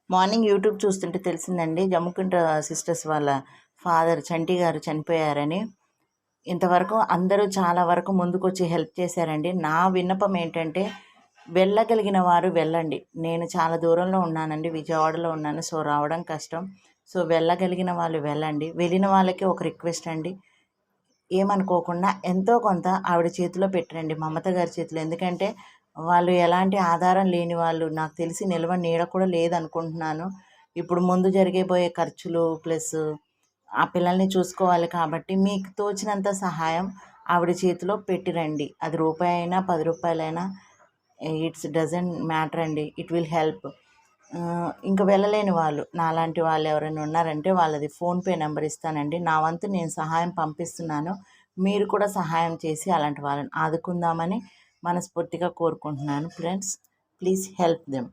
Morning YouTube చూస్తుంటే తెలిసిందండి Jammikunta sisters వాళ్ళ ఫాదర్ చంటి గారు చనిపోయారని. ఇంతవరకు అందరూ చాలా వరకు ముందుకొచ్చి హెల్ప్ చేశారండి. నా విన్నపం ఏంటంటే వెళ్ళగలిగిన వారు వెళ్ళండి. నేను చాలా దూరంలో ఉన్నానండి, విజయవాడలో ఉన్నాను. సో రావడం కష్టం. సో వెళ్ళగలిగిన వాళ్ళు వెళ్ళండి. వెళ్ళిన వాళ్ళకి ఒక రిక్వెస్ట్ అండి, ఏమనుకోకుండా ఎంతో కొంత ఆవిడ చేతిలో పెట్టండి, మమత గారి చేతిలో. ఎందుకంటే వాళ్ళు ఎలాంటి ఆధారం లేని వాళ్ళు, నాకు తెలిసి నిల్వ నీడ కూడా లేదనుకుంటున్నాను. ఇప్పుడు ముందు జరిగేబోయే ఖర్చులు ప్లస్ ఆ పిల్లల్ని చూసుకోవాలి కాబట్టి మీకు తోచినంత సహాయం ఆవిడ చేతిలో పెట్టిరండి. అది రూపాయి అయినా 10 రూపాయలైనా ఇట్స్ డజంట్ మ్యాటర్ అండి, ఇట్ విల్ హెల్ప్. ఇంక వెళ్ళలేని వాళ్ళు నాలాంటి వాళ్ళు ఎవరైనా ఉన్నారంటే వాళ్ళది ఫోన్పే నెంబర్ ఇస్తానండి. నా వంతు నేను సహాయం పంపిస్తున్నాను. మీరు కూడా సహాయం చేసి అలాంటి వాళ్ళని ఆదుకుందామని మనస్ఫూర్తిగా కోరుకుంటున్నాను. Friends, please help them.